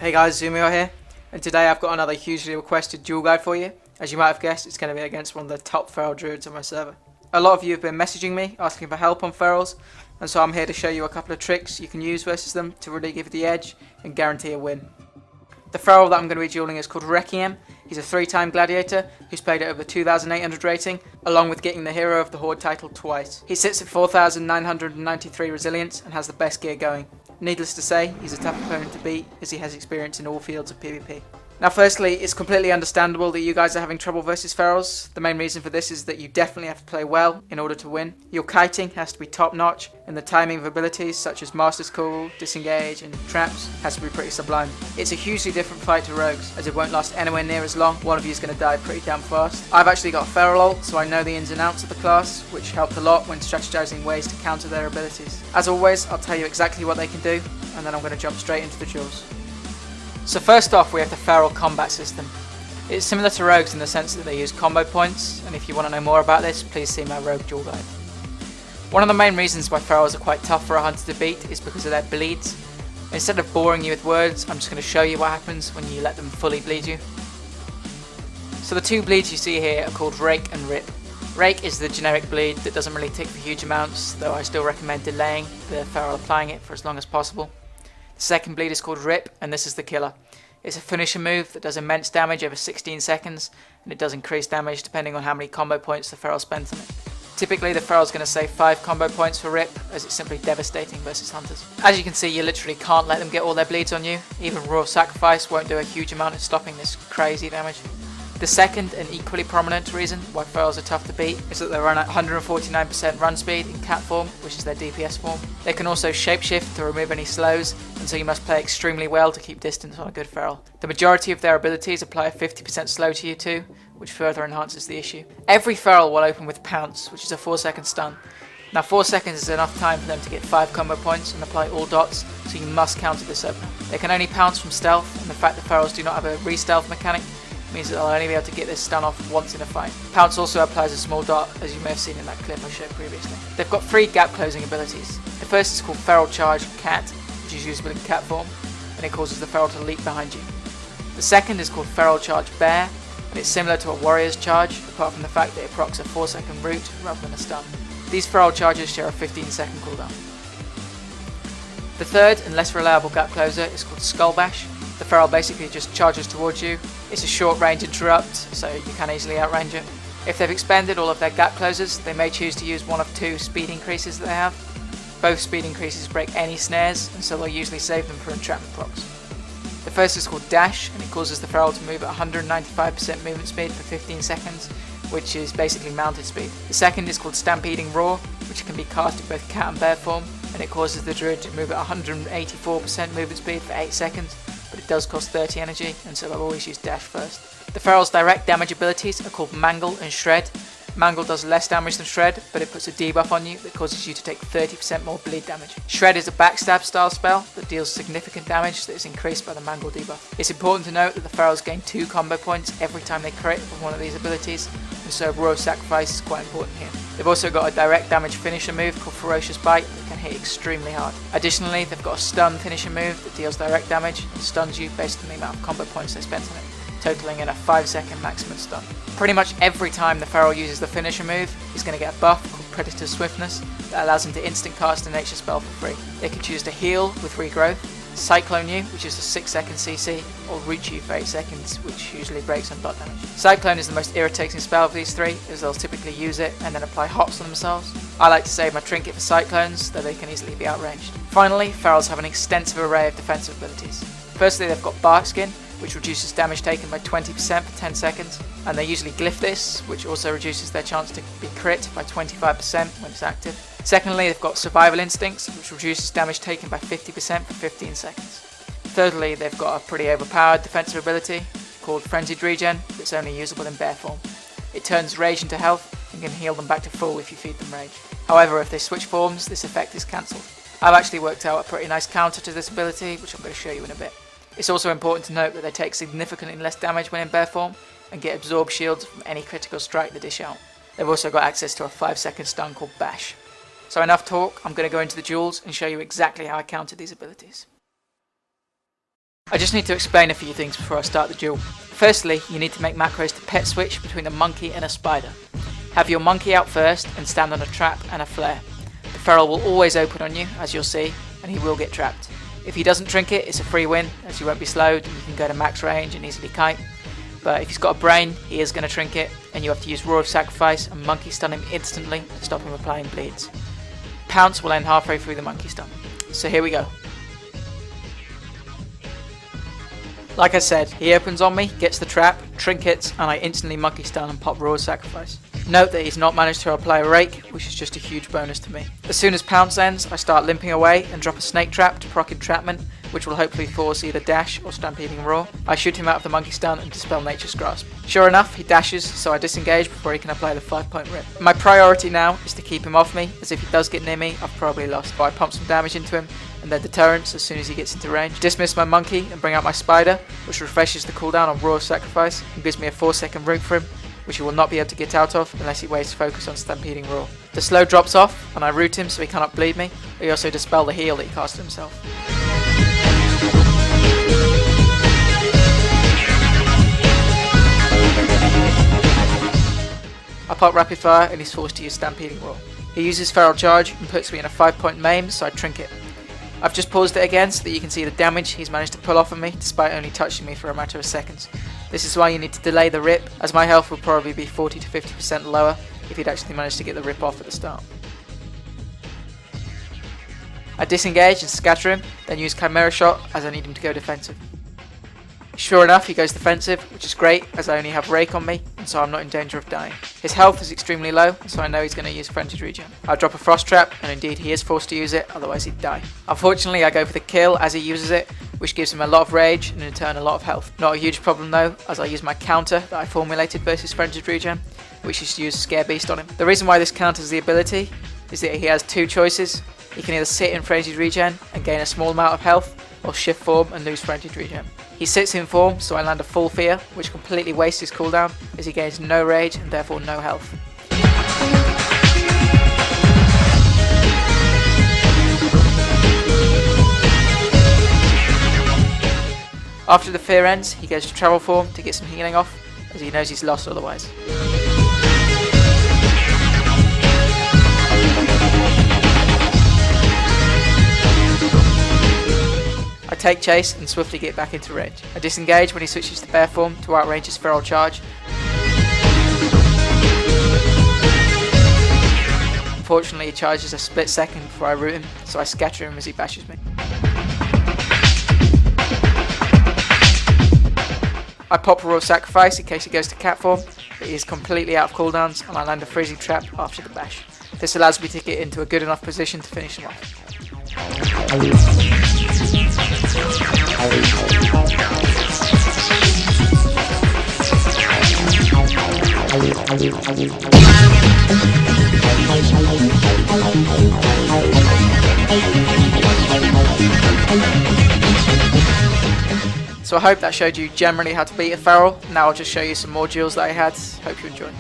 Hey guys, Zumio here, and today I've got another hugely requested duel guide for you. As you might have guessed, it's going to be against one of the top feral druids on my server. A lot of you have been messaging me, asking for help on ferals, and so I'm here to show you a couple of tricks you can use versus them to really give you the edge and guarantee a win. The feral that I'm going to be dueling is called Requiem. He's a 3-time gladiator who's played at over 2,800 rating, along with getting the Hero of the Horde title twice. He sits at 4,993 resilience and has the best gear going. Needless to say, he's a tough opponent to beat as he has experience in all fields of PvP. Now firstly, it's completely understandable that you guys are having trouble versus ferals. The main reason for this is that you definitely have to play well in order to win. Your kiting has to be top notch, and the timing of abilities such as Master's Call, Disengage and Traps has to be pretty sublime. It's a hugely different fight to rogues, as it won't last anywhere near as long. One of you is going to die pretty damn fast. I've actually got a feral ult, so I know the ins and outs of the class, which helped a lot when strategizing ways to counter their abilities. As always, I'll tell you exactly what they can do, and then I'm going to jump straight into the duels. So first off, we have the feral combat system. It's similar to rogues in the sense that they use combo points, and if you want to know more about this, please see my rogue duel guide. One of the main reasons why ferals are quite tough for a hunter to beat is because of their bleeds. Instead of boring you with words, I'm just going to show you what happens when you let them fully bleed you. So the two bleeds you see here are called Rake and Rip. Rake is the generic bleed that doesn't really tick for huge amounts, though I still recommend delaying the feral applying it for as long as possible. The second bleed is called Rip, and this is the killer. It's a finisher move that does immense damage over 16 seconds, and it does increase damage depending on how many combo points the feral spends on it. Typically the feral is going to save 5 combo points for Rip, as it's simply devastating versus hunters. As you can see, you literally can't let them get all their bleeds on you. Even Royal Sacrifice won't do a huge amount in stopping this crazy damage. The second and equally prominent reason why ferals are tough to beat is that they run at 149% run speed in cat form, which is their DPS form. They can also shapeshift to remove any slows, and so you must play extremely well to keep distance on a good feral. The majority of their abilities apply a 50% slow to you too, which further enhances the issue. Every feral will open with Pounce, which is a 4-second stun. Now 4 seconds is enough time for them to get 5 combo points and apply all dots, so you must counter this opener. They can only pounce from stealth, and the fact that ferals do not have a re-stealth mechanic means that they'll only be able to get this stun off once in a fight. Pounce also applies a small dot, as you may have seen in that clip I showed previously. They've got 3 gap closing abilities. The first is called Feral Charge Cat, which is usable in cat form, and it causes the feral to leap behind you. The second is called Feral Charge Bear, and it's similar to a warrior's charge, apart from the fact that it procs a 4-second root rather than a stun. These feral charges share a 15-second cooldown. The third and less reliable gap closer is called Skull Bash. The feral basically just charges towards you. It's a short range interrupt, so you can easily outrange it. If they've expended all of their gap closers, they may choose to use one of 2 speed increases that they have. Both speed increases break any snares, and so they'll usually save them for entrapment procs. The first is called Dash, and it causes the feral to move at 195% movement speed for 15 seconds, which is basically mounted speed. The second is called Stampeding Roar, which can be cast in both cat and bear form, and it causes the druid to move at 184% movement speed for 8 seconds. But it does cost 30 energy, and so I'll always use Dash first. The feral's direct damage abilities are called Mangle and Shred. Mangle does less damage than Shred, but it puts a debuff on you that causes you to take 30% more bleed damage. Shred is a backstab style spell that deals significant damage that is increased by the Mangle debuff. It's important to note that the ferals gain 2 combo points every time they crit with one of these abilities, and so Royal Sacrifice is quite important here. They've also got a direct damage finisher move called Ferocious Bite that can hit extremely hard. Additionally, they've got a stun finisher move that deals direct damage and stuns you based on the amount of combo points they spent on it, totaling in a 5-second maximum stun. Pretty much every time the feral uses the finisher move, he's going to get a buff called Predator Swiftness that allows him to instant cast a nature spell for free. They can choose to heal with regrowth, Cyclone you, which is a 6-second CC, or Root you for 8 seconds, which usually breaks on dot damage. Cyclone is the most irritating spell of these 3, as they'll typically use it and then apply hops on themselves. I like to save my trinket for Cyclones, though they can easily be outranged. Finally, ferals have an extensive array of defensive abilities. Firstly, they've got Bark Skin, which reduces damage taken by 20% for 10 seconds, and they usually glyph this, which also reduces their chance to be crit by 25% when it's active. Secondly, they've got Survival Instincts, which reduces damage taken by 50% for 15 seconds. Thirdly, they've got a pretty overpowered defensive ability called Frenzied Regen that's only usable in bear form. It turns rage into health and can heal them back to full if you feed them rage. However, if they switch forms, this effect is cancelled. I've actually worked out a pretty nice counter to this ability, which I'm going to show you in a bit. It's also important to note that they take significantly less damage when in bear form and get absorb shields from any critical strike they dish out. They've also got access to a 5-second stun called Bash. So enough talk, I'm going to go into the duels and show you exactly how I counter these abilities. I just need to explain a few things before I start the duel. Firstly, you need to make macros to pet switch between a monkey and a spider. Have your monkey out first and stand on a trap and a flare. The feral will always open on you, as you'll see, and he will get trapped. If he doesn't trinket, it's a free win, as you won't be slowed and you can go to max range and easily kite. But if he's got a brain, he is going to trinket, and you have to use Roar of Sacrifice and monkey stun him instantly to stop him applying bleeds. Pounce will end halfway through the monkey stun. So here we go. Like I said, he opens on me, gets the trap, trinkets, and I instantly monkey stun and pop Roar of Sacrifice. Note that he's not managed to apply a rake, which is just a huge bonus to me. As soon as Pounce ends, I start limping away and drop a snake trap to proc entrapment, which will hopefully force either dash or stampeding roar. I shoot him out of the monkey stun and dispel nature's grasp. Sure enough, he dashes, so I disengage before he can apply the 5-point rip. My priority now is to keep him off me, as if he does get near me, I've probably lost. So I pump some damage into him, and then deterrence as soon as he gets into range. Dismiss my monkey and bring out my spider, which refreshes the cooldown on Roar of Sacrifice and gives me a 4-second route for him, which he will not be able to get out of unless he wastes focus on stampeding roar. The slow drops off and I root him so he cannot bleed me, but he also dispel the heal that he casted himself. I pop rapid fire and he's forced to use stampeding roar. He uses feral charge and puts me in a 5-point maim, so I trinket. I've just paused it again so that you can see the damage he's managed to pull off of me despite only touching me for a matter of seconds. This is why you need to delay the rip, as my health will probably be 40 to 50% lower if he'd actually managed to get the rip off at the start. I disengage and scatter him, then use Chimera Shot as I need him to go defensive. Sure enough, he goes defensive, which is great as I only have Rake on me, and so I'm not in danger of dying. His health is extremely low, so I know he's going to use Frenzied Regen. I drop a Frost Trap, and indeed he is forced to use it, otherwise he'd die. Unfortunately, I go for the kill as he uses it, which gives him a lot of rage and in turn a lot of health. Not a huge problem though, as I use my counter that I formulated versus Frenzied Regen, which is to use Scare Beast on him. The reason why this counters the ability is that he has two choices. He can either sit in Frenzied Regen and gain a small amount of health, or shift form and lose Frenzied Regen. He sits in form, so I land a full fear, which completely wastes his cooldown, as he gains no rage and therefore no health. After the fear ends, he goes to travel form to get some healing off, as he knows he's lost otherwise. I take chase and swiftly get back into range. I disengage when he switches to bear form to outrange his feral charge. Unfortunately, he charges a split second before I root him, so I scatter him as he bashes me. I pop Roar of Sacrifice in case he goes to cat form, but he is completely out of cooldowns and I land a freezing trap after the bash. This allows me to get into a good enough position to finish him off. So I hope that showed you generally how to beat a feral. Now I'll just show you some more duels that I had. Hope you enjoy.